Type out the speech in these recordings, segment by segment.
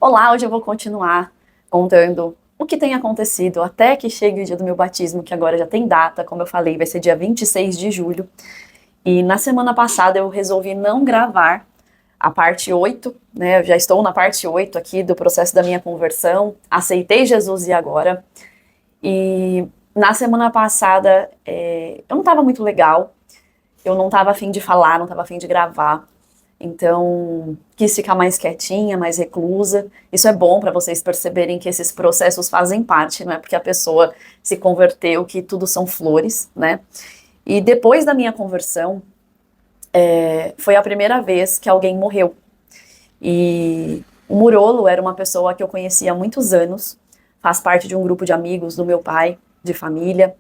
Olá, hoje eu vou continuar contando o que tem acontecido até que chegue o dia do meu batismo, que agora já tem data, como eu falei, vai ser dia 26 de julho. E na semana passada eu resolvi não gravar a parte 8, né? Eu já estou na parte 8 aqui do processo da minha conversão, aceitei Jesus e agora. E na semana passada eu não estava muito legal, eu não estava afim de falar, não estava afim de gravar. Então, quis ficar mais quietinha, mais reclusa. Isso é bom para vocês perceberem que esses processos fazem parte, não é porque a pessoa se converteu que tudo são flores, né? E depois da minha conversão, foi a primeira vez que alguém morreu. E o Murolo era uma pessoa que eu conhecia há muitos anos, faz parte de um grupo de amigos do meu pai, de família.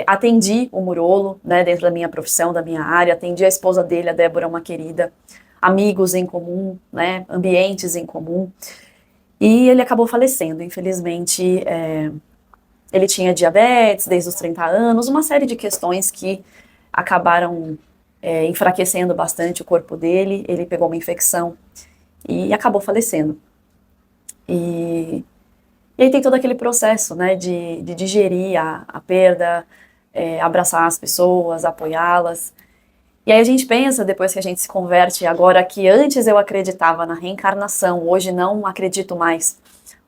Atendi o Murolo, né, dentro da minha profissão, da minha área, atendi a esposa dele, a Débora, uma querida, amigos em comum, né, ambientes em comum, e ele acabou falecendo, infelizmente. Ele tinha diabetes desde os 30 anos, uma série de questões que acabaram enfraquecendo bastante o corpo dele, ele pegou uma infecção e acabou falecendo. E aí tem todo aquele processo, né, de digerir a perda, abraçar as pessoas, apoiá-las. E aí a gente pensa, depois que a gente se converte, agora que antes eu acreditava na reencarnação, hoje não acredito mais.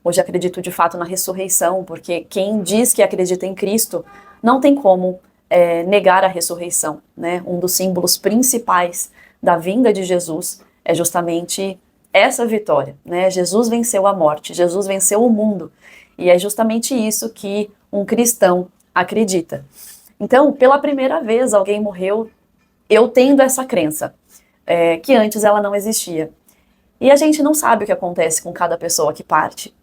Hoje acredito de fato na ressurreição, porque quem diz que acredita em Cristo não tem como negar a ressurreição, né? Um dos símbolos principais da vinda de Jesus é justamente essa vitória, né? Jesus venceu a morte, Jesus venceu o mundo, e é justamente isso que um cristão acredita. Então, pela primeira vez, alguém morreu eu tendo essa crença, que antes ela não existia. E a gente não sabe o que acontece com cada pessoa que parte.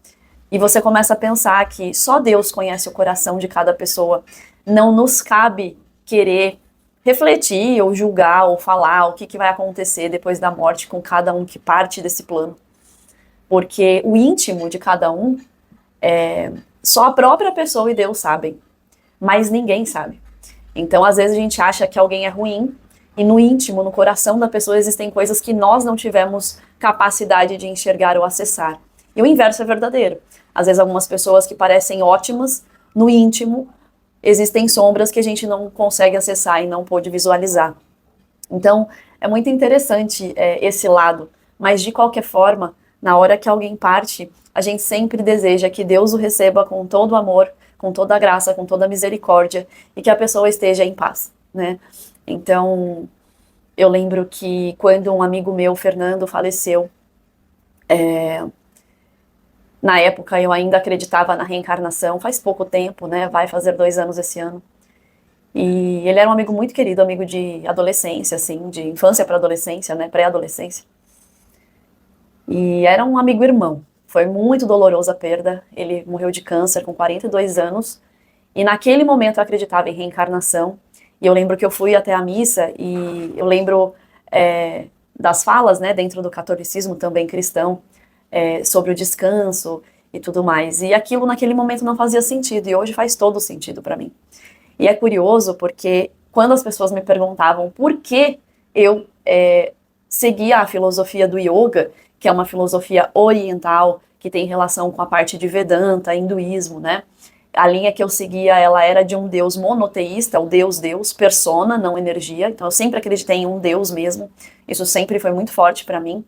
E você começa a pensar que só Deus conhece o coração de cada pessoa. Não nos cabe querer refletir, ou julgar, ou falar o que vai acontecer depois da morte com cada um que parte desse plano. Porque o íntimo de cada um, só a própria pessoa e Deus sabem. Mas ninguém sabe. Então, às vezes, a gente acha que alguém é ruim, e no íntimo, no coração da pessoa, existem coisas que nós não tivemos capacidade de enxergar ou acessar. E o inverso é verdadeiro. Às vezes, algumas pessoas que parecem ótimas, no íntimo, existem sombras que a gente não consegue acessar e não pôde visualizar. Então, é muito interessante esse lado. Mas, de qualquer forma, na hora que alguém parte, a gente sempre deseja que Deus o receba com todo o amor, com toda a graça, com toda a misericórdia, e que a pessoa esteja em paz, né? Então, eu lembro que quando um amigo meu, Fernando, faleceu, na época eu ainda acreditava na reencarnação, faz pouco tempo, né? Vai fazer 2 anos esse ano. E ele era um amigo muito querido, amigo de adolescência, assim, de infância para adolescência, né? Pré-adolescência. E era um amigo-irmão. Foi muito dolorosa a perda. Ele morreu de câncer com 42 anos. E naquele momento eu acreditava em reencarnação. E eu lembro que eu fui até a missa e eu lembro das falas, né, dentro do catolicismo também cristão, sobre o descanso e tudo mais. E aquilo naquele momento não fazia sentido e hoje faz todo sentido para mim. E é curioso porque quando as pessoas me perguntavam por que eu seguia a filosofia do yoga, que é uma filosofia oriental que tem relação com a parte de Vedanta, hinduísmo, né? A linha que eu seguia, ela era de um Deus monoteísta, o Deus, persona, não energia. Então eu sempre acreditei em um Deus mesmo. Isso sempre foi muito forte para mim,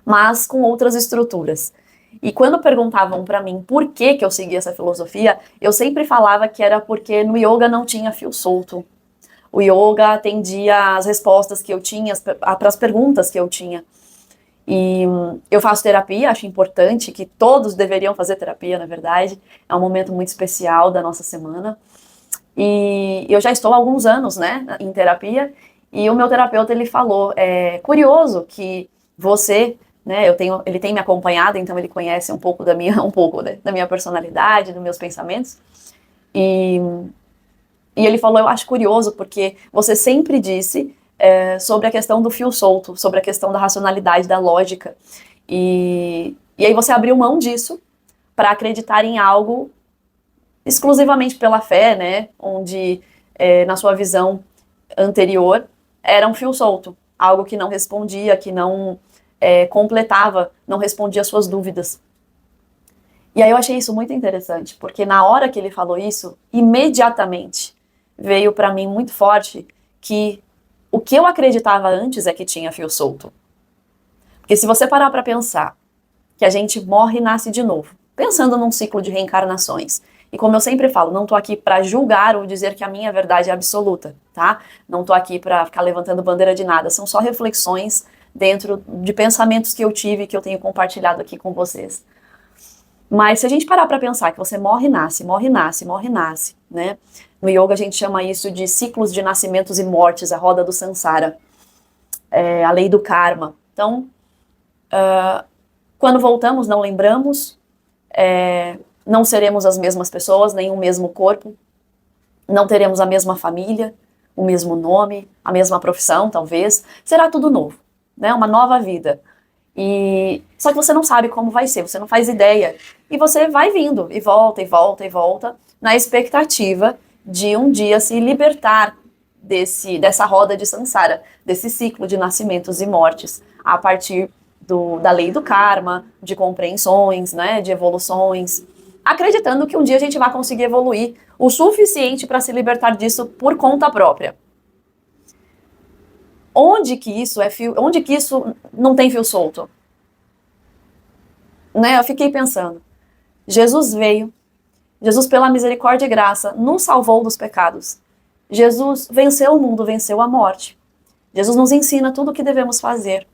mas com outras estruturas. E quando perguntavam para mim por que eu seguia essa filosofia, eu sempre falava que era porque no yoga não tinha fio solto. O yoga atendia às respostas que eu tinha, para as perguntas que eu tinha. E eu faço terapia, acho importante que todos deveriam fazer terapia, na verdade. É um momento muito especial da nossa semana. E eu já estou há alguns anos, né, em terapia, e o meu terapeuta, ele falou, é curioso que você, né, ele tem me acompanhado, então ele conhece um pouco né, da minha personalidade, dos meus pensamentos, e, e ele falou, eu acho curioso porque você sempre disse sobre a questão do fio solto, sobre a questão da racionalidade, da lógica, e aí você abriu mão disso para acreditar em algo exclusivamente pela fé, né, onde na sua visão anterior era um fio solto, algo que não respondia, que não completava, não respondia às suas dúvidas. E aí eu achei isso muito interessante, porque na hora que ele falou isso, imediatamente veio para mim muito forte que o que eu acreditava antes é que tinha fio solto. Porque se você parar para pensar que a gente morre e nasce de novo, pensando num ciclo de reencarnações, e como eu sempre falo, não tô aqui para julgar ou dizer que a minha verdade é absoluta, tá? Não tô aqui para ficar levantando bandeira de nada, são só reflexões dentro de pensamentos que eu tive, que eu tenho compartilhado aqui com vocês. Mas se a gente parar para pensar que você morre e nasce, morre e nasce, morre e nasce, né? No yoga a gente chama isso de ciclos de nascimentos e mortes, a roda do samsara, a lei do karma. Então, quando voltamos, não lembramos, não seremos as mesmas pessoas, nem o mesmo corpo, não teremos a mesma família, o mesmo nome, a mesma profissão, talvez. Será tudo novo, né? Uma nova vida. Só que você não sabe como vai ser, você não faz ideia. E você vai vindo, e volta, e volta, e volta, na expectativa de um dia se libertar dessa roda de samsara, desse ciclo de nascimentos e mortes, a partir da lei do karma, de compreensões, né, de evoluções, acreditando que um dia a gente vai conseguir evoluir o suficiente para se libertar disso por conta própria. Onde que isso não tem fio solto? Né? Eu fiquei pensando. Jesus veio, Jesus pela misericórdia e graça nos salvou dos pecados. Jesus venceu o mundo, venceu a morte. Jesus nos ensina tudo o que devemos fazer.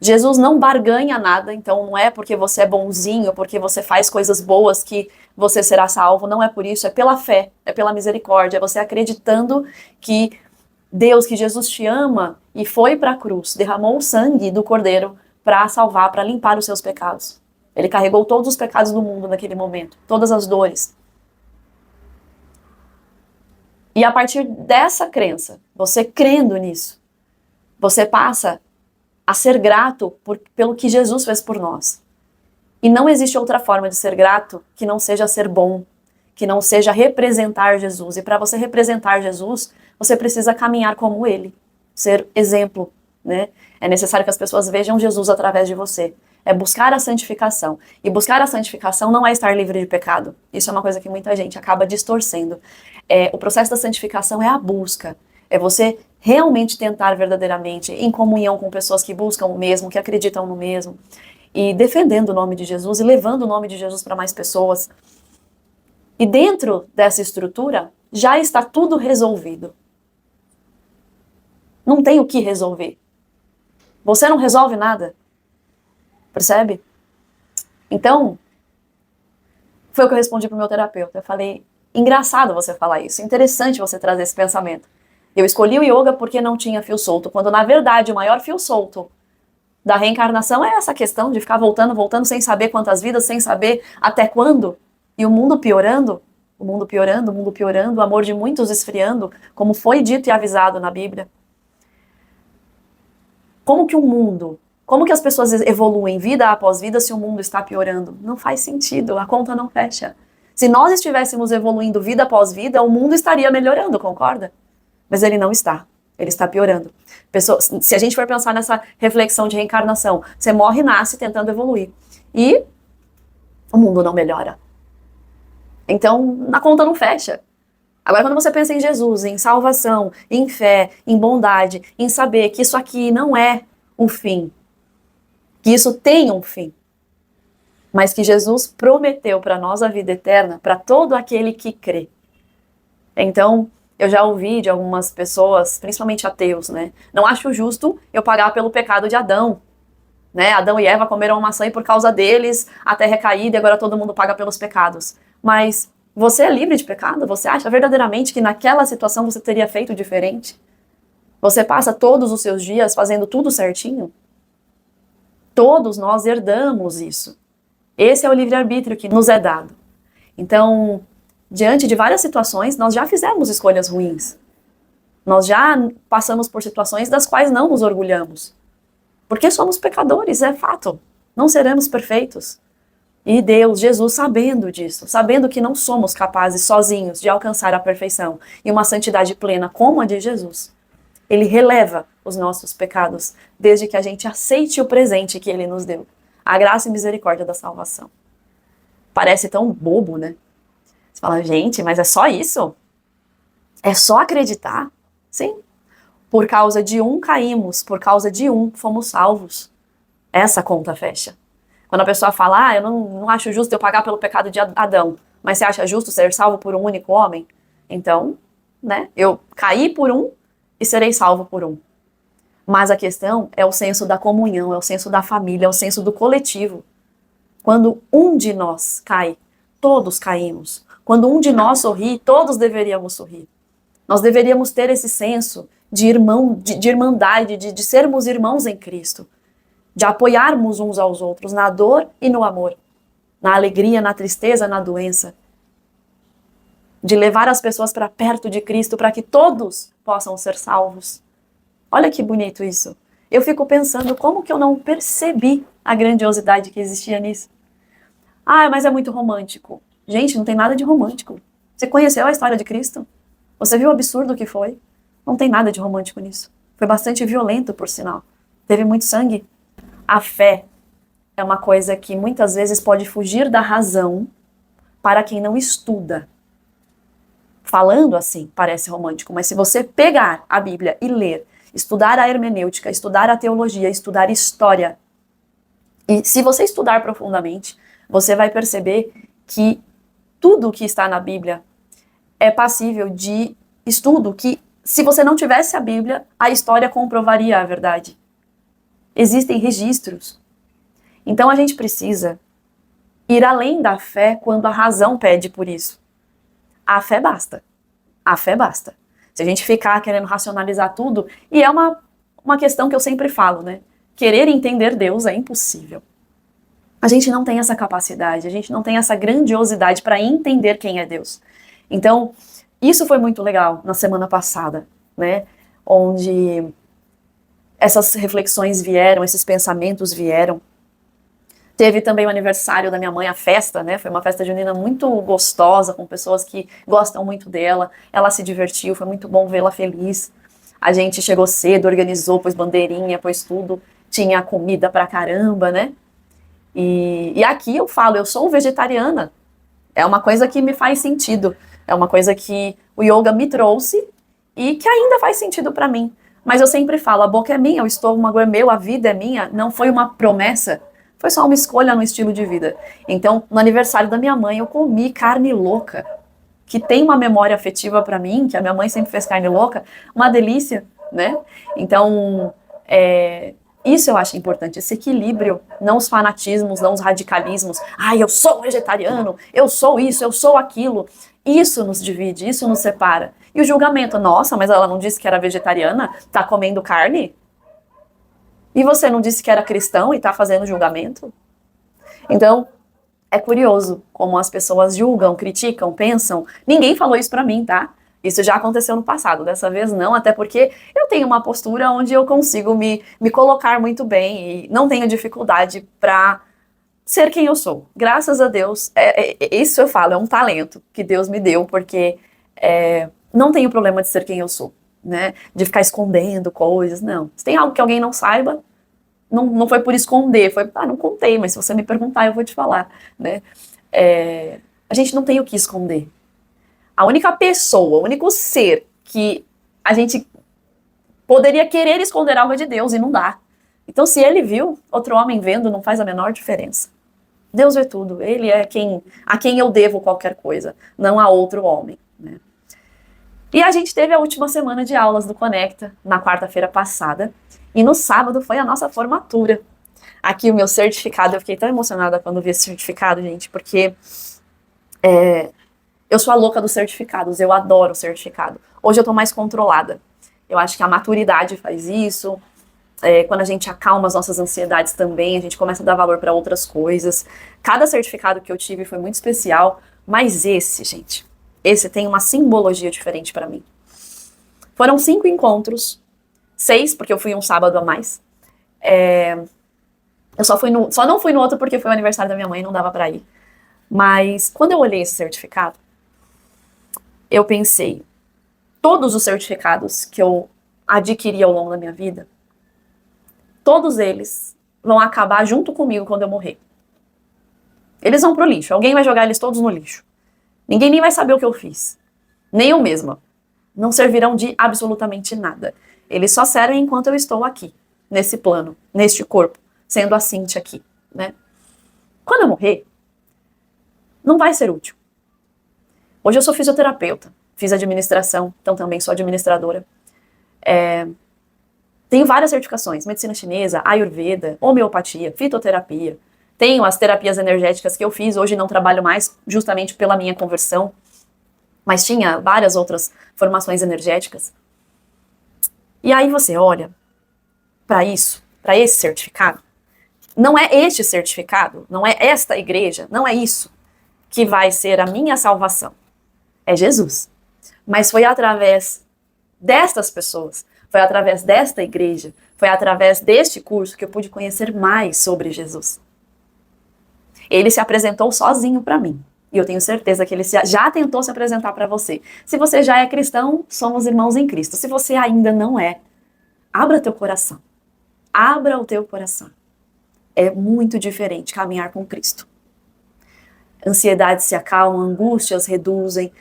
Jesus não barganha nada, então não é porque você é bonzinho, porque você faz coisas boas que você será salvo, não é por isso, é pela fé, é pela misericórdia, é você acreditando que Deus, que Jesus te ama e foi para a cruz, derramou o sangue do Cordeiro para salvar, para limpar os seus pecados. Ele carregou todos os pecados do mundo naquele momento, todas as dores. E a partir dessa crença, você crendo nisso, você passa a ser grato pelo que Jesus fez por nós. E não existe outra forma de ser grato que não seja ser bom, que não seja representar Jesus. E para você representar Jesus, você precisa caminhar como ele, ser exemplo, né? É necessário que as pessoas vejam Jesus através de você. É buscar a santificação. E buscar a santificação não é estar livre de pecado. Isso é uma coisa que muita gente acaba distorcendo. O processo da santificação é a busca. É você realmente tentar verdadeiramente, em comunhão com pessoas que buscam o mesmo, que acreditam no mesmo, e defendendo o nome de Jesus e levando o nome de Jesus para mais pessoas. E dentro dessa estrutura, já está tudo resolvido. Não tem o que resolver. Você não resolve nada. Percebe? Então, foi o que eu respondi pro meu terapeuta. Eu falei, engraçado você falar isso, interessante você trazer esse pensamento. Eu escolhi o yoga porque não tinha fio solto, quando na verdade o maior fio solto da reencarnação é essa questão de ficar voltando, voltando, sem saber quantas vidas, sem saber até quando, e o mundo piorando, o mundo piorando, o mundo piorando, o amor de muitos esfriando, como foi dito e avisado na Bíblia. Como que as pessoas evoluem vida após vida se o mundo está piorando? Não faz sentido, a conta não fecha. Se nós estivéssemos evoluindo vida após vida, o mundo estaria melhorando, concorda? Mas ele não está, ele está piorando. Se a gente for pensar nessa reflexão de reencarnação, você morre e nasce tentando evoluir. E o mundo não melhora. Então, a conta não fecha. Agora, quando você pensa em Jesus, em salvação, em fé, em bondade, em saber que isso aqui não é o fim, que isso tem um fim, mas que Jesus prometeu para nós a vida eterna, para todo aquele que crê. Então, eu já ouvi de algumas pessoas, principalmente ateus, né? Não acho justo eu pagar pelo pecado de Adão, né? Adão e Eva comeram maçã e por causa deles a terra é caída e agora todo mundo paga pelos pecados. Mas você é livre de pecado? Você acha verdadeiramente que naquela situação você teria feito diferente? Você passa todos os seus dias fazendo tudo certinho? Todos nós herdamos isso. Esse é o livre-arbítrio que nos é dado. Então, diante de várias situações, nós já fizemos escolhas ruins. Nós já passamos por situações das quais não nos orgulhamos. Porque somos pecadores, é fato. Não seremos perfeitos. E Deus, Jesus, sabendo disso, sabendo que não somos capazes sozinhos de alcançar a perfeição e uma santidade plena como a de Jesus, Ele releva os nossos pecados, desde que a gente aceite o presente que ele nos deu. A graça e misericórdia da salvação. Parece tão bobo, né? Você fala, gente, mas é só isso? É só acreditar? Sim. Por causa de um caímos, por causa de um fomos salvos. Essa conta fecha. Quando a pessoa fala, eu não acho justo eu pagar pelo pecado de Adão, mas você acha justo ser salvo por um único homem? Então, né, eu caí por um e serei salvo por um. Mas a questão é o senso da comunhão, é o senso da família, é o senso do coletivo. Quando um de nós cai, todos caímos. Quando um de nós sorri, todos deveríamos sorrir. Nós deveríamos ter esse senso de irmandade, de sermos irmãos em Cristo. De apoiarmos uns aos outros na dor e no amor. Na alegria, na tristeza, na doença. De levar as pessoas para perto de Cristo para que todos possam ser salvos. Olha que bonito isso. Eu fico pensando como que eu não percebi a grandiosidade que existia nisso. Mas é muito romântico. Gente, não tem nada de romântico. Você conheceu a história de Cristo? Você viu o absurdo que foi? Não tem nada de romântico nisso. Foi bastante violento, por sinal. Teve muito sangue. A fé é uma coisa que muitas vezes pode fugir da razão para quem não estuda. Falando assim, parece romântico, mas se você pegar a Bíblia e ler, estudar a hermenêutica, estudar a teologia, estudar história, e se você estudar profundamente, você vai perceber que tudo que está na Bíblia é passível de estudo, que se você não tivesse a Bíblia, a história comprovaria a verdade. Existem registros. Então a gente precisa ir além da fé quando a razão pede por isso. A fé basta. A fé basta. Se a gente ficar querendo racionalizar tudo, e é uma questão que eu sempre falo, né? Querer entender Deus é impossível. A gente não tem essa capacidade, a gente não tem essa grandiosidade para entender quem é Deus. Então, isso foi muito legal na semana passada, né? Onde essas reflexões vieram, esses pensamentos vieram. Teve também o aniversário da minha mãe, a festa, né? Foi uma festa junina muito gostosa, com pessoas que gostam muito dela. Ela se divertiu, foi muito bom vê-la feliz. A gente chegou cedo, organizou, pôs bandeirinha, pôs tudo. Tinha comida pra caramba, né? E aqui eu falo, eu sou vegetariana. É uma coisa que me faz sentido. É uma coisa que o yoga me trouxe e que ainda faz sentido pra mim. Mas eu sempre falo, a boca é minha, o estômago é meu, a vida é minha. Não foi uma promessa. Foi só uma escolha no estilo de vida. Então, no aniversário da minha mãe, eu comi carne louca, que tem uma memória afetiva pra mim, que a minha mãe sempre fez carne louca, uma delícia, né? Então, isso eu acho importante, esse equilíbrio, não os fanatismos, não os radicalismos. Eu sou vegetariano, eu sou isso, eu sou aquilo. Isso nos divide, isso nos separa. E o julgamento, nossa, mas ela não disse que era vegetariana, tá comendo carne? E você não disse que era cristão e tá fazendo julgamento? Então, é curioso como as pessoas julgam, criticam, pensam. Ninguém falou isso pra mim, tá? Isso já aconteceu no passado, dessa vez não, até porque eu tenho uma postura onde eu consigo me colocar muito bem e não tenho dificuldade pra ser quem eu sou. Graças a Deus, isso eu falo, é um talento que Deus me deu, porque não tenho problema de ser quem eu sou. Né, de ficar escondendo coisas, não. Se tem algo que alguém não saiba, não foi por esconder, foi, não contei, mas se você me perguntar, eu vou te falar, né. A gente não tem o que esconder. A única pessoa, o único ser que a gente poderia querer esconder algo é de Deus, e não dá. Então, se ele viu, outro homem vendo, não faz a menor diferença. Deus vê tudo, ele é a quem eu devo qualquer coisa, não a outro homem, né. E a gente teve a última semana de aulas do Conecta, na quarta-feira passada, e no sábado foi a nossa formatura. Aqui o meu certificado, eu fiquei tão emocionada quando vi esse certificado, gente, porque eu sou a louca dos certificados, eu adoro certificado. Hoje eu tô mais controlada. Eu acho que a maturidade faz isso, quando a gente acalma as nossas ansiedades também, a gente começa a dar valor para outras coisas. Cada certificado que eu tive foi muito especial, mas esse, gente... Esse tem uma simbologia diferente pra mim. Foram 5 encontros, 6, porque eu fui um sábado a mais. Eu só não fui no outro porque foi o aniversário da minha mãe e não dava pra ir. Mas quando eu olhei esse certificado, eu pensei, todos os certificados que eu adquiri ao longo da minha vida, todos eles vão acabar junto comigo quando eu morrer. Eles vão pro lixo, alguém vai jogar eles todos no lixo. Ninguém nem vai saber o que eu fiz, nem eu mesma. Não servirão de absolutamente nada. Eles só servem enquanto eu estou aqui, nesse plano, neste corpo, sendo a Cíntia aqui, né? Quando eu morrer, não vai ser útil. Hoje eu sou fisioterapeuta, fiz administração, então também sou administradora. Tenho várias certificações, medicina chinesa, ayurveda, homeopatia, fitoterapia. Tenho as terapias energéticas que eu fiz, hoje não trabalho mais justamente pela minha conversão, mas tinha várias outras formações energéticas. E aí você olha para isso, para esse certificado. Não é este certificado, não é esta igreja, não é isso que vai ser a minha salvação. É Jesus. Mas foi através destas pessoas, foi através desta igreja, foi através deste curso que eu pude conhecer mais sobre Jesus. Ele se apresentou sozinho para mim. E eu tenho certeza que ele já tentou se apresentar para você. Se você já é cristão, somos irmãos em Cristo. Se você ainda não é, abra teu coração. Abra o teu coração. É muito diferente caminhar com Cristo. Ansiedades se acalmam, angústias reduzem.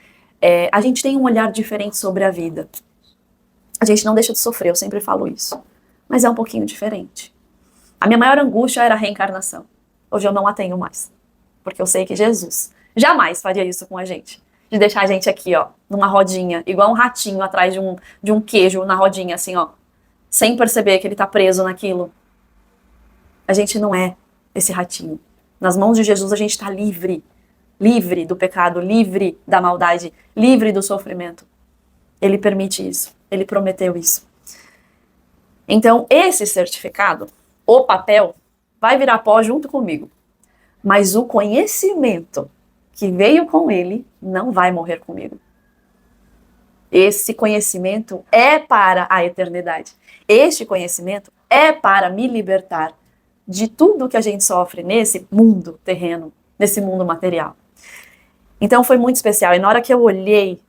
A gente tem um olhar diferente sobre a vida. A gente não deixa de sofrer, eu sempre falo isso. Mas é um pouquinho diferente. A minha maior angústia era a reencarnação. Hoje eu não a tenho mais. Porque eu sei que Jesus jamais faria isso com a gente. De deixar a gente aqui, ó, numa rodinha, igual um ratinho atrás de um queijo na rodinha, assim, ó. Sem perceber que ele tá preso naquilo. A gente não é esse ratinho. Nas mãos de Jesus a gente tá livre. Livre do pecado, livre da maldade, livre do sofrimento. Ele permite isso. Ele prometeu isso. Então, esse certificado, o papel, vai virar pó junto comigo. Mas o conhecimento que veio com ele não vai morrer comigo. Esse conhecimento é para a eternidade. Este conhecimento é para me libertar de tudo que a gente sofre nesse mundo terreno, nesse mundo material. Então foi muito especial. E na hora que eu olhei,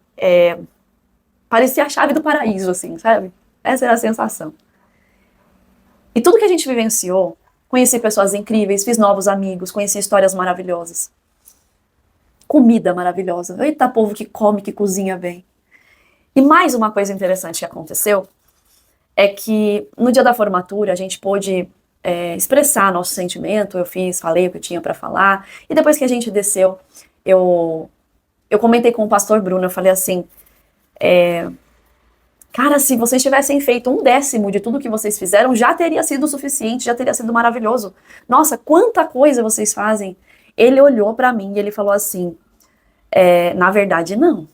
parecia a chave do paraíso, assim, sabe? Essa era a sensação. E tudo que a gente vivenciou, conheci pessoas incríveis, fiz novos amigos, conheci histórias maravilhosas. Comida maravilhosa. Eita, povo que come, que cozinha bem. E mais uma coisa interessante que aconteceu é que no dia da formatura a gente pôde expressar nosso sentimento. Eu falei o que eu tinha para falar. E depois que a gente desceu, eu comentei com o pastor Bruno, eu falei assim, cara, se vocês tivessem feito 1/10 de tudo que vocês fizeram, já teria sido suficiente, já teria sido maravilhoso. Nossa, quanta coisa vocês fazem. Ele olhou para mim e ele falou assim, na verdade não.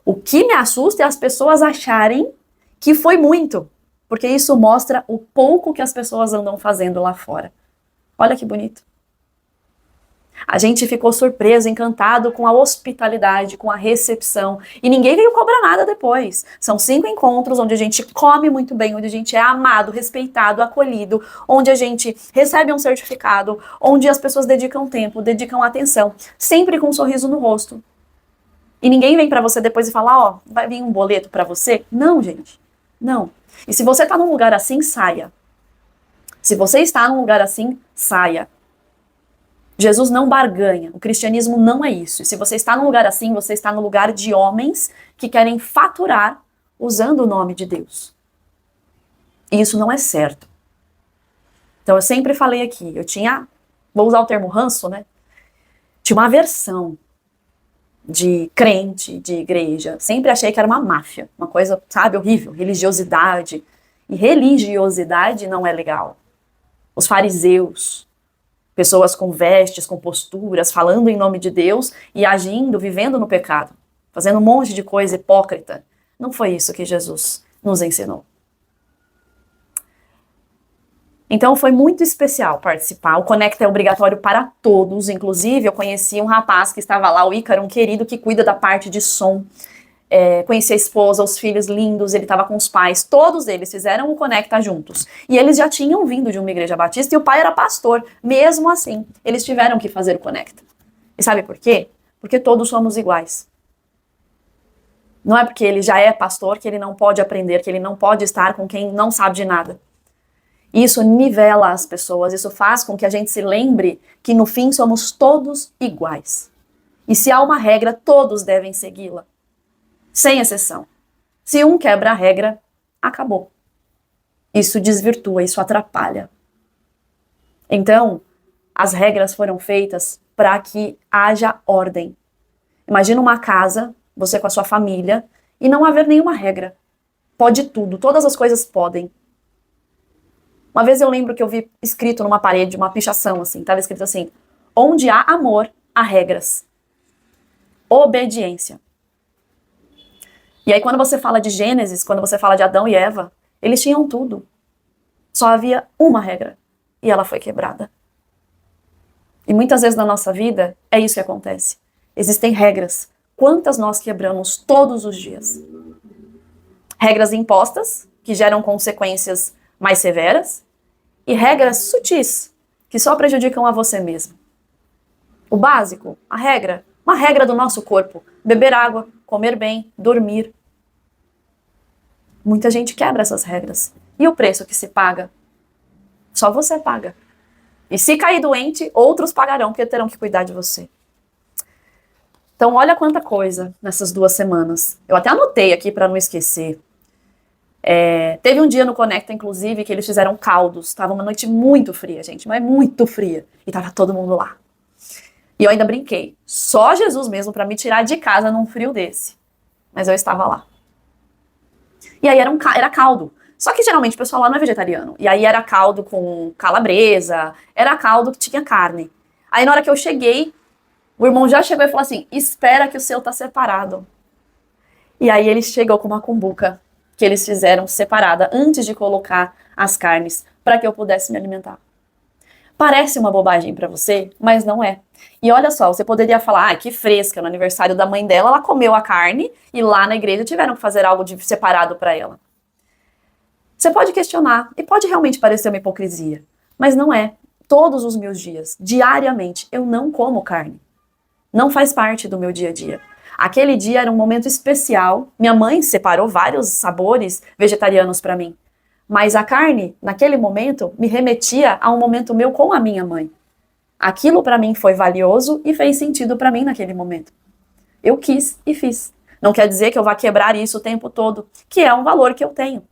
O que me assusta é as pessoas acharem que foi muito, porque isso mostra o pouco que as pessoas andam fazendo lá fora. Olha que bonito. A gente ficou surpreso, encantado com a hospitalidade, com a recepção. E ninguém veio cobrar nada depois. São 5 encontros onde a gente come muito bem, onde a gente é amado, respeitado, acolhido, onde a gente recebe um certificado, onde as pessoas dedicam tempo, dedicam atenção, sempre com um sorriso no rosto. E ninguém vem pra você depois e fala, ó, vai vir um boleto pra você? Não, gente. Não. E se você tá num lugar assim, saia. Se você está num lugar assim, saia. Jesus não barganha, o cristianismo não é isso. E se você está num lugar assim, você está no lugar de homens que querem faturar usando o nome de Deus. E isso não é certo. Então eu sempre falei aqui, vou usar o termo ranço, né? Tinha uma aversão de crente, de igreja. Sempre achei que era uma máfia, uma coisa, sabe, horrível, religiosidade. E religiosidade não é legal. Os fariseus, pessoas com vestes, com posturas, falando em nome de Deus e agindo, vivendo no pecado, fazendo um monte de coisa hipócrita. Não foi isso que Jesus nos ensinou. Então foi muito especial participar. O Conecta é obrigatório para todos, inclusive eu conheci um rapaz que estava lá, o Ícaro, um querido que cuida da parte de som. Conheci a esposa, os filhos lindos, ele estava com os pais, todos eles fizeram o Conecta juntos. E eles já tinham vindo de uma igreja batista e o pai era pastor. Mesmo assim, eles tiveram que fazer o Conecta. E sabe por quê? Porque todos somos iguais. Não é porque ele já é pastor que ele não pode aprender, que ele não pode estar com quem não sabe de nada. Isso nivela as pessoas, isso faz com que a gente se lembre que no fim somos todos iguais. E se há uma regra, todos devem segui-la, sem exceção. Se um quebra a regra, acabou. Isso desvirtua, isso atrapalha. Então, as regras foram feitas para que haja ordem. Imagina uma casa, você com a sua família, e não haver nenhuma regra. Pode tudo, todas as coisas podem. Uma vez eu lembro que eu vi escrito numa parede, uma pichação assim, estava escrito assim: onde há amor, há regras. Obediência. E aí quando você fala de Gênesis, quando você fala de Adão e Eva, eles tinham tudo. Só havia uma regra, e ela foi quebrada. E muitas vezes na nossa vida, é isso que acontece. Existem regras. Quantas nós quebramos todos os dias? Regras impostas, que geram consequências mais severas, e regras sutis, que só prejudicam a você mesmo. O básico, a regra, uma regra do nosso corpo: beber água, comer bem, dormir. Muita gente quebra essas regras. E o preço que se paga? Só você paga. E se cair doente, outros pagarão, porque terão que cuidar de você. Então, olha quanta coisa nessas 2 semanas. Eu até anotei aqui para não esquecer. Teve um dia no Conecta, inclusive, que eles fizeram caldos. Tava uma noite muito fria, gente, mas muito fria. E tava todo mundo lá. E eu ainda brinquei. Só Jesus mesmo para me tirar de casa num frio desse. Mas eu estava lá. E aí era caldo. Só que geralmente o pessoal lá não é vegetariano. E aí era caldo com calabresa, era caldo que tinha carne. Aí na hora que eu cheguei, o irmão já chegou e falou assim: espera que o seu tá separado. E aí ele chegou com uma cumbuca que eles fizeram separada antes de colocar as carnes para que eu pudesse me alimentar. Parece uma bobagem para você, mas não é. E olha só, você poderia falar: que fresca, no aniversário da mãe dela, ela comeu a carne e lá na igreja tiveram que fazer algo de separado para ela. Você pode questionar, e pode realmente parecer uma hipocrisia, mas não é. Todos os meus dias, diariamente, eu não como carne. Não faz parte do meu dia a dia. Aquele dia era um momento especial. Minha mãe separou vários sabores vegetarianos para mim. Mas a carne, naquele momento, me remetia a um momento meu com a minha mãe. Aquilo para mim foi valioso e fez sentido para mim naquele momento. Eu quis e fiz. Não quer dizer que eu vá quebrar isso o tempo todo, que é um valor que eu tenho.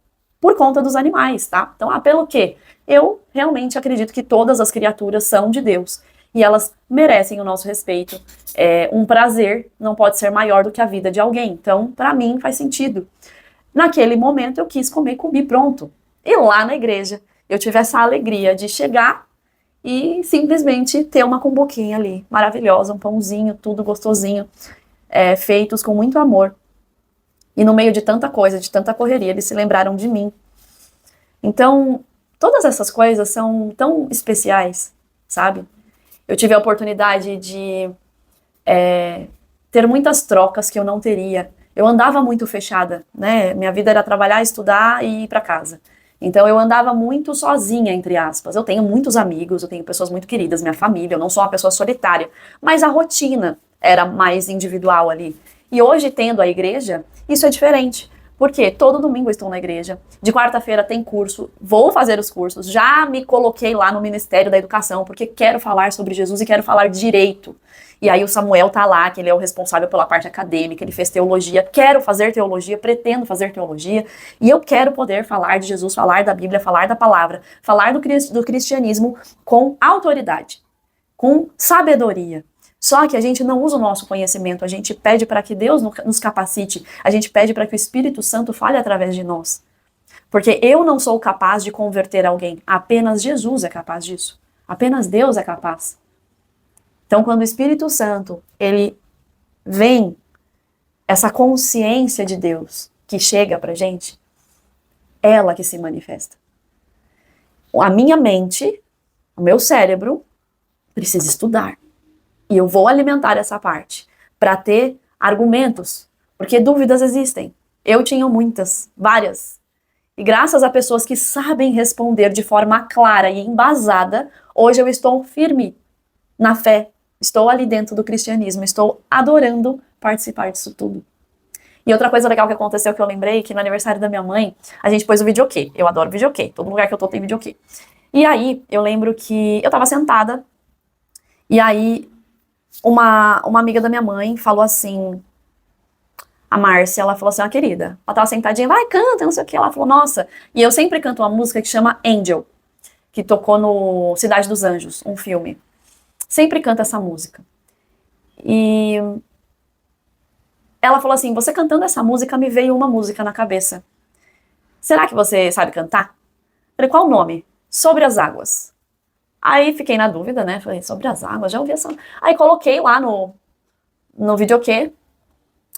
Por conta dos animais, tá? Então, pelo quê? Eu realmente acredito que todas as criaturas são de Deus. E elas merecem o nosso respeito. Um prazer não pode ser maior do que a vida de alguém. Então, para mim, faz sentido. Naquele momento, eu quis comer, comi, pronto. E lá na igreja, eu tive essa alegria de chegar e simplesmente ter uma cumbuquinha ali, maravilhosa, um pãozinho, tudo gostosinho, feitos com muito amor. E no meio de tanta coisa, de tanta correria, eles se lembraram de mim. Então, todas essas coisas são tão especiais, sabe? Eu tive a oportunidade de ter muitas trocas que eu não teria. Eu andava muito fechada, né? Minha vida era trabalhar, estudar e ir para casa. Então eu andava muito sozinha, entre aspas. Eu tenho muitos amigos, eu tenho pessoas muito queridas, minha família, eu não sou uma pessoa solitária. Mas a rotina era mais individual ali. E hoje, tendo a igreja, isso é diferente. Porque todo domingo eu estou na igreja, de quarta-feira tem curso, vou fazer os cursos, já me coloquei lá no Ministério da Educação, porque quero falar sobre Jesus e quero falar direito. E aí o Samuel tá lá, que ele é o responsável pela parte acadêmica, ele fez teologia, quero fazer teologia, pretendo fazer teologia, e eu quero poder falar de Jesus, falar da Bíblia, falar da palavra, falar do cristianismo com autoridade, com sabedoria. Só que a gente não usa o nosso conhecimento, a gente pede para que Deus nos capacite, a gente pede para que o Espírito Santo fale através de nós. Porque eu não sou capaz de converter alguém, apenas Jesus é capaz disso. Apenas Deus é capaz. Então, quando o Espírito Santo, ele vem, essa consciência de Deus que chega pra gente, ela que se manifesta. A minha mente, o meu cérebro, precisa estudar. E eu vou alimentar essa parte para ter argumentos, porque dúvidas existem. Eu tinha muitas, várias. E graças a pessoas que sabem responder de forma clara e embasada, hoje eu estou firme na fé. Estou ali dentro do cristianismo, estou adorando participar disso tudo. E outra coisa legal que aconteceu que eu lembrei, que no aniversário da minha mãe, a gente pôs o videokê. Eu adoro videokê, todo lugar que eu tô tem videokê. E aí, eu lembro que eu tava sentada, e aí uma amiga da minha mãe falou assim, a Márcia, ela falou assim, ah, querida, ela tava sentadinha, vai, canta, não sei o que, ela falou, nossa, e eu sempre canto uma música que chama Angel, que tocou no Cidade dos Anjos, um filme. Sempre canta essa música. E ela falou assim, você cantando essa música, me veio uma música na cabeça. Será que você sabe cantar? Falei, qual o nome? Sobre as Águas. Aí fiquei na dúvida, né? Falei, Sobre as Águas, já ouvi essa. Aí coloquei lá no videokê.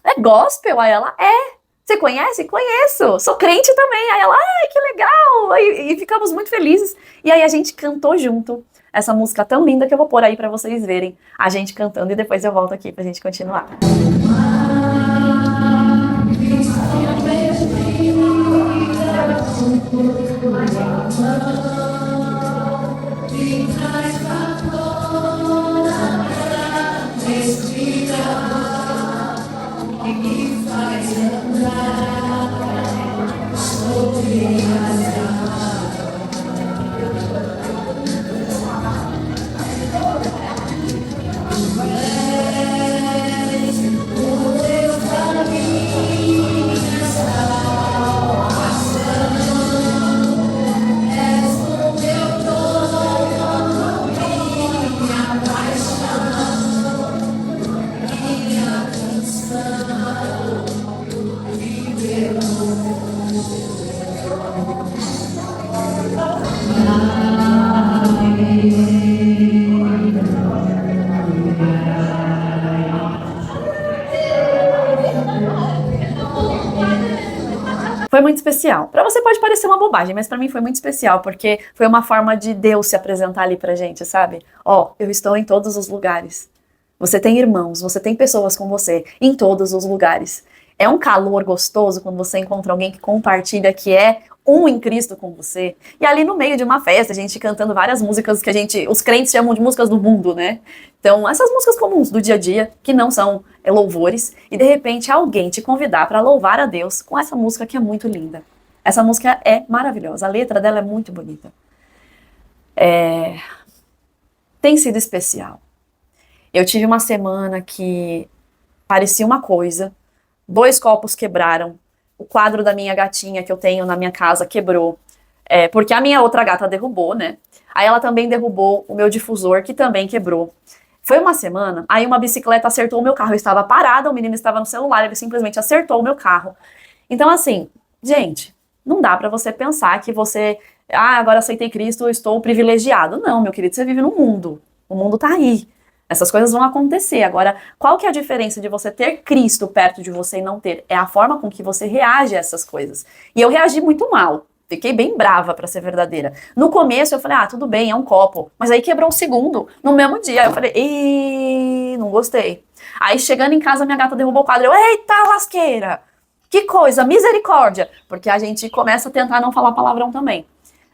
É gospel? Aí ela, é. Você conhece? Conheço. Sou crente também. Aí ela, ai, que legal. E ficamos muito felizes. E aí a gente cantou junto essa música tão linda que eu vou pôr aí pra vocês verem a gente cantando e depois eu volto aqui pra gente continuar. Foi muito especial. Pra você pode parecer uma bobagem, mas pra mim foi muito especial, porque foi uma forma de Deus se apresentar ali pra gente, sabe? Ó, eu estou em todos os lugares. Você tem irmãos, você tem pessoas com você em todos os lugares. É um calor gostoso quando você encontra alguém que compartilha, que é um em Cristo com você. E ali no meio de uma festa, a gente cantando várias músicas que os crentes chamam de músicas do mundo, né? Então, essas músicas comuns do dia a dia, que não são louvores, e de repente alguém te convidar para louvar a Deus com essa música que é muito linda. Essa música é maravilhosa, a letra dela é muito bonita. Tem sido especial. Eu tive uma semana que parecia uma coisa, 2 copos quebraram, o quadro da minha gatinha que eu tenho na minha casa quebrou, porque a minha outra gata derrubou, né? Aí ela também derrubou o meu difusor, que também quebrou. Foi uma semana, aí uma bicicleta acertou o meu carro, eu estava parada, o menino estava no celular, ele simplesmente acertou o meu carro. Então assim, gente, não dá pra você pensar que você, agora aceitei Cristo, eu estou privilegiado. Não, meu querido, você vive no mundo, o mundo tá aí. Essas coisas vão acontecer. Agora, qual que é a diferença de você ter Cristo perto de você e não ter? É a forma com que você reage a essas coisas. E eu reagi muito mal. Fiquei bem brava, pra ser verdadeira. No começo eu falei, tudo bem, é um copo. Mas aí quebrou o segundo, no mesmo dia. Eu falei, não gostei. Aí chegando em casa, minha gata derrubou o quadro. Eu, eita lasqueira! Que coisa, misericórdia! Porque a gente começa a tentar não falar palavrão também.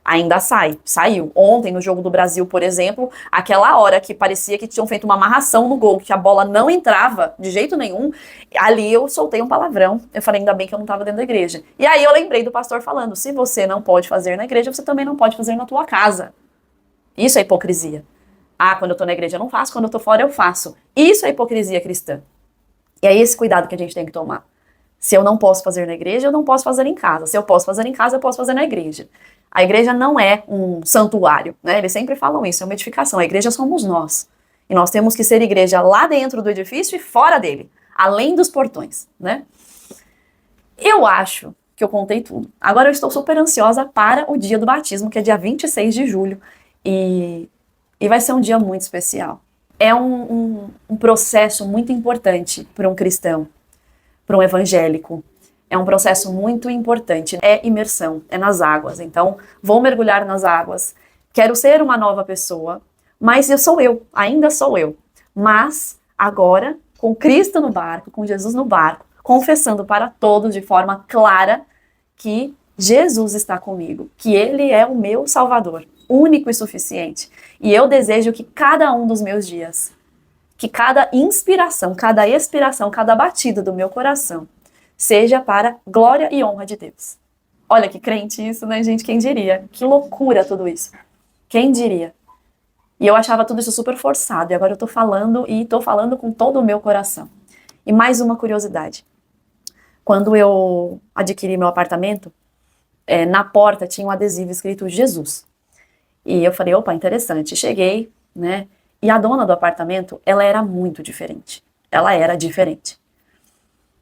Ainda saiu. Ontem, no jogo do Brasil, por exemplo, aquela hora que parecia que tinham feito uma amarração no gol, que a bola não entrava de jeito nenhum, ali eu soltei um palavrão. Eu falei, ainda bem que eu não estava dentro da igreja. E aí eu lembrei do pastor falando, se você não pode fazer na igreja, você também não pode fazer na tua casa. Isso é hipocrisia. Quando eu tô na igreja eu não faço, quando eu tô fora eu faço. Isso é hipocrisia cristã. E é esse cuidado que a gente tem que tomar. Se eu não posso fazer na igreja, eu não posso fazer em casa. Se eu posso fazer em casa, eu posso fazer na igreja. A igreja não é um santuário, né? Eles sempre falam isso, é uma edificação. A igreja somos nós. E nós temos que ser igreja lá dentro do edifício e fora dele, além dos portões, né? Eu acho que eu contei tudo. Agora eu estou super ansiosa para o dia do batismo, que é dia 26 de julho. E vai ser um dia muito especial. É um processo muito importante para um cristão, para um evangélico. É um processo muito importante. É imersão, é nas águas. Então, vou mergulhar nas águas. Quero ser uma nova pessoa, mas ainda sou eu. Mas, agora, com Cristo no barco, com Jesus no barco, confessando para todos de forma clara que Jesus está comigo, que Ele é o meu Salvador, único e suficiente. E eu desejo que cada um dos meus dias, que cada inspiração, cada expiração, cada batida do meu coração, seja para glória e honra de Deus. Olha que crente isso, né, gente? Quem diria? Que loucura tudo isso. Quem diria? E eu achava tudo isso super forçado, e agora eu tô falando, e tô falando com todo o meu coração. E mais uma curiosidade. Quando eu adquiri meu apartamento, na porta tinha um adesivo escrito Jesus. E eu falei, opa, interessante. Cheguei, né? E a dona do apartamento, ela era muito diferente. Ela era diferente.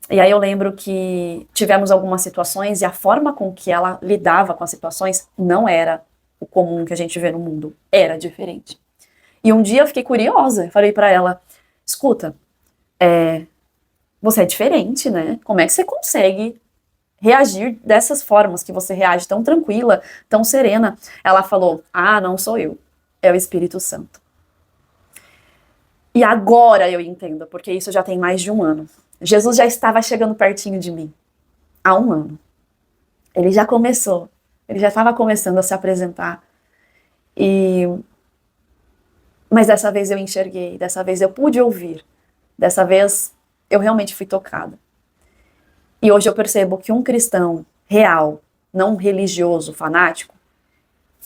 E aí eu lembro que tivemos algumas situações e a forma com que ela lidava com as situações não era o comum que a gente vê no mundo. Era diferente. E um dia eu fiquei curiosa. Falei pra ela, escuta, você é diferente, né? Como é que você consegue reagir dessas formas que você reage tão tranquila, tão serena? Ela falou, não sou eu, é o Espírito Santo. E agora eu entendo, porque isso já tem mais de um ano. Jesus já estava chegando pertinho de mim, há um ano. Ele já começou, ele já estava começando a se apresentar. Mas dessa vez eu enxerguei, dessa vez eu pude ouvir, dessa vez eu realmente fui tocada. E hoje eu percebo que um cristão real, não um religioso fanático,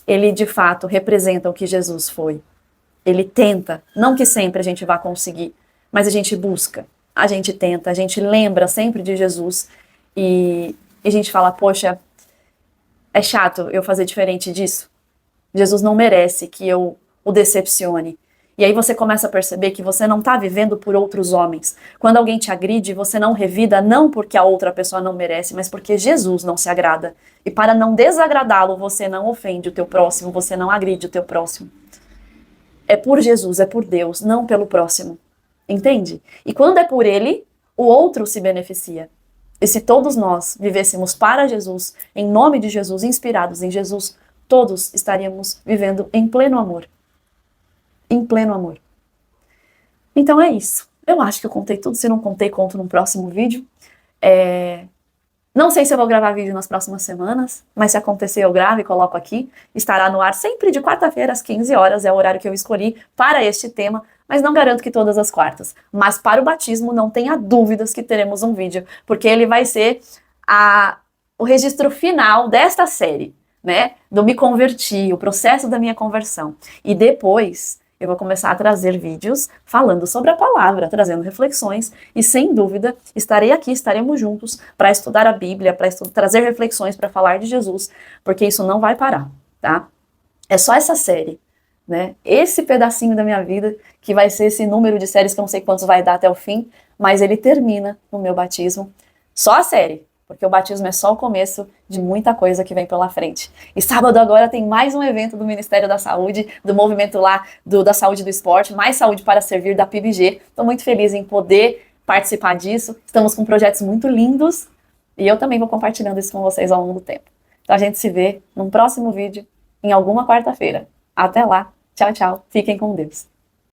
ele de fato representa o que Jesus foi. Ele tenta, não que sempre a gente vá conseguir, mas a gente busca, a gente tenta, a gente lembra sempre de Jesus e a gente fala, poxa, é chato eu fazer diferente disso. Jesus não merece que eu o decepcione. E aí você começa a perceber que você não está vivendo por outros homens. Quando alguém te agride, você não revida, não porque a outra pessoa não merece, mas porque Jesus não se agrada. E para não desagradá-lo, você não ofende o teu próximo, você não agride o teu próximo. É por Jesus, é por Deus, não pelo próximo. Entende? E quando é por ele, o outro se beneficia. E se todos nós vivêssemos para Jesus, em nome de Jesus, inspirados em Jesus, todos estaríamos vivendo em pleno amor. Em pleno amor. Então é isso. Eu acho que eu contei tudo. Se não contei, conto num próximo vídeo. Não sei se eu vou gravar vídeo nas próximas semanas, mas se acontecer eu gravo e coloco aqui. Estará no ar sempre de quarta-feira às 15 horas, é o horário que eu escolhi para este tema, mas não garanto que todas as quartas. Mas para o batismo não tenha dúvidas que teremos um vídeo, porque ele vai ser o registro final desta série, né? Do Me Converti, o processo da minha conversão. E depois eu vou começar a trazer vídeos falando sobre a palavra, trazendo reflexões, e sem dúvida estarei aqui, estaremos juntos para estudar a Bíblia, para trazer reflexões, para falar de Jesus, porque isso não vai parar, tá? É só essa série, né? Esse pedacinho da minha vida, que vai ser esse número de séries que eu não sei quantos vai dar até o fim, mas ele termina no meu batismo. Só a série, porque o batismo é só o começo de muita coisa que vem pela frente. E sábado agora tem mais um evento do Ministério da Saúde, do movimento lá da saúde do esporte, Mais Saúde para Servir, da PIBG. Estou muito feliz em poder participar disso. Estamos com projetos muito lindos e eu também vou compartilhando isso com vocês ao longo do tempo. Então a gente se vê num próximo vídeo, em alguma quarta-feira. Até lá. Tchau, tchau. Fiquem com Deus.